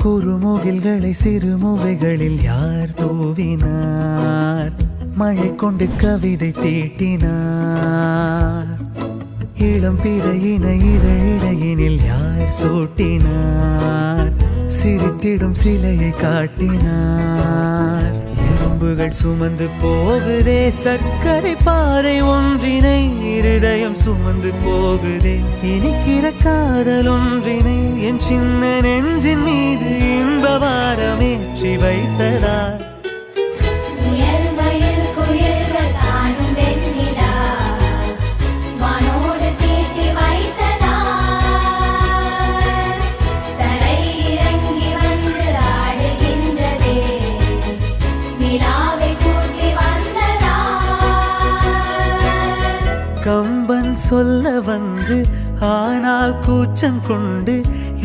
குறுமுகில்களை சிறுமுகைகளில் யார் தூவினார்? மழை கொண்டு கவிதை தீட்டினார். இளம் பிறையின இதழிடையினில் யார் சூட்டினார்? சிரித்திடும் சிலையை காட்டினார். எறும்புகள் சுமந்து போகுதே சர்க்கரை பாறை ஒன்றினை, இருதயம் சுமந்து போகுதே இனிக்கிற காதல் ஒன்றினை. என் சின்ன நெஞ்சின் மீது இன்ப வாரமேற்றி வைத்ததார். கம்பன் சொல்ல வந்து ஆனால் கூச்சம் கொண்டு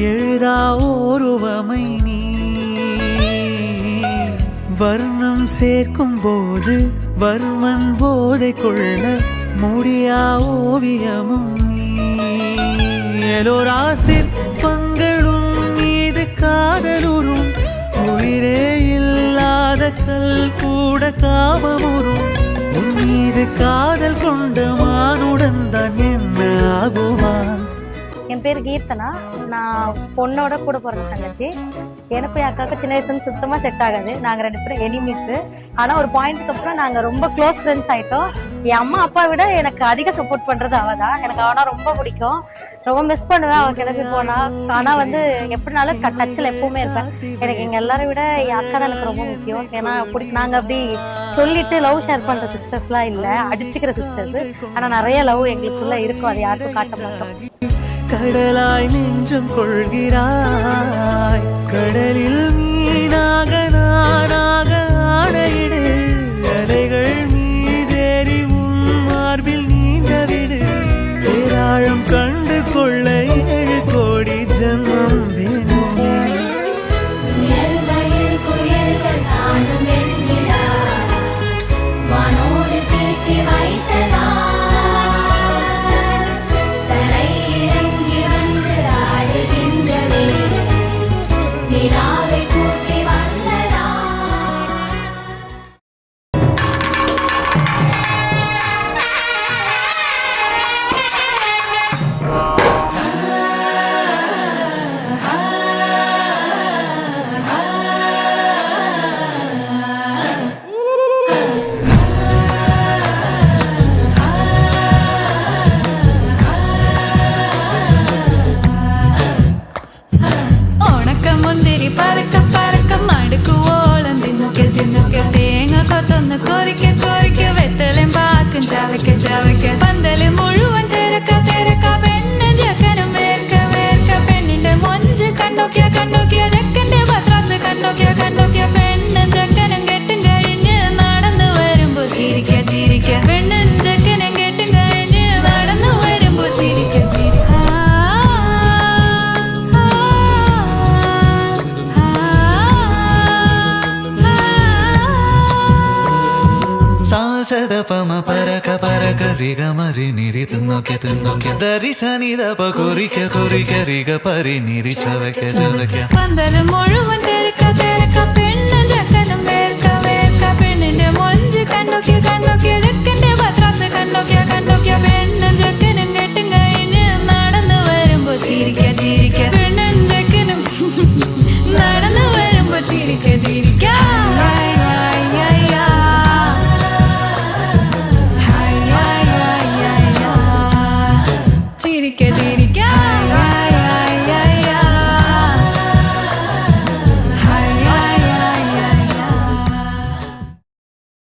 எழுதா ஓருவமை நீ. வர்ணம் சேர்க்கும் போது வர்மன் போதை கொள்ள முடியா ஓவியமும் நீ. எலோரா சிற்பங்களும் மீது காதலுறும், உயிரே இல்லாத கல் கூட காமமுறும். உன் மீது காதல் கொண்ட மானுடன் தான் என்ன ஆகுவான்? என் பேர் கீர்த்தனா. நான் பொண்ணோட கூட பிறந்த தங்கச்சி. எனக்கு என் அக்காவுக்கு சின்ன வயசுல சுத்தமாக செட் ஆகாது. நாங்கள் 2 பேரும் எனிமீஸு. ஆனால் ஒரு பாயிண்ட்டுக்கு அப்புறம் நாங்கள் ரொம்ப க்ளோஸ் ஃப்ரெண்ட்ஸ் ஆகிட்டோம். என் அம்மா அப்பா விட எனக்கு அதிக சப்போர்ட் பண்ணுறது அவள் தான். எனக்கு அவனா ரொம்ப பிடிக்கும், ரொம்ப மிஸ் பண்ணுவேன் அவள் கிளம்பி போனா. ஆனால் வந்து எப்படினாலும் டச்சில் எப்பவுமே இருப்பேன். எனக்கு எங்கள் எல்லாரை விட என் அக்கா தான் எனக்கு ரொம்ப முக்கியம். ஏன்னா நாங்கள் அப்படி சொல்லிட்டு லவ் ஷேர் பண்ணுற சிஸ்டர்ஸ்லாம் இல்லை, அடிச்சுக்கிற சிஸ்டர்ஸ். ஆனால் நிறைய லவ் எங்களுக்குள்ள இருக்கும், அது யாருக்கும் காட்ட மாட்டோம். கடலாய் நெஞ்சம் கொள்கிறாய், கடலில் மீனாக நானாக ஆடையிடு. அலைகள் மீதேறி உன் மார்பில் நீண்டவிடு. பேராழம் கண்டு கொள்ள 7 கோடி ஜன்மம் வேணுமே. பறக்க பறக்க மடுக்கு ஓளம் தின்னுக்க தின்னுக்க தேங்க கொத்தொன்னு கொறிக்க கொறிக்க வெத்தலையும் பாக்கும் ஜாவைக்க ஜாவைக்க பந்தല് മുഴുവൻ തിരക്ക തിരക്ക പെണ്ണ് ജക്കനും വേർക്ക വേർക്ക പെണ്ണിന്റെ മൊഞ്ച് കണ്ടോക്കിയ കണ്ടോക്കിയ ജക്കന്റെ പത്രാസ് കണ്ടോക്കിയ കണ്ടോക്കിയ പെണ്ണും ജക്കനും കെട്ടും കഴിഞ്ഞ് നടന്നു വരുമ്പോ ചിരിക്ക ചിരിക്ക പെണ്ണും ജക്കനും കെട്ടും കഴിഞ്ഞ് നടന്നു വരുമ്പോ ചിരിക്ക ചിരിക്ക. సదపమ పరక పరక రిగ మరి నిరి తున్నొకె తున్నొకె దరి సని దప కొరిక కొరిక రిగ పరి నిరి చవక చవక പന്തല് മുഴുവൻ തിരക്ക തിരക്ക പെണ്ണും ജക്കനും വേർക്ക വേർക്ക പെണ്ണിന്റെ മൊഞ്ച് കണ്ടോക്കിയ കണ്ടോക്കിയ ജക്കന്റെ പത്രാസ് കണ്ടോക്കിയ കണ്ടോക്കിയ പെണ്ണും ജക്കനും കെട്ടും കഴിഞ്ഞ് നടന്നു വരുമ്പോ ചിരിക്ക ചിരിക്ക പെണ്ണും ജക്കനും നടന്നു വരുമ്പോ ചിരിക്ക ചിരിക്ക. ചിരിക്ക ചിരി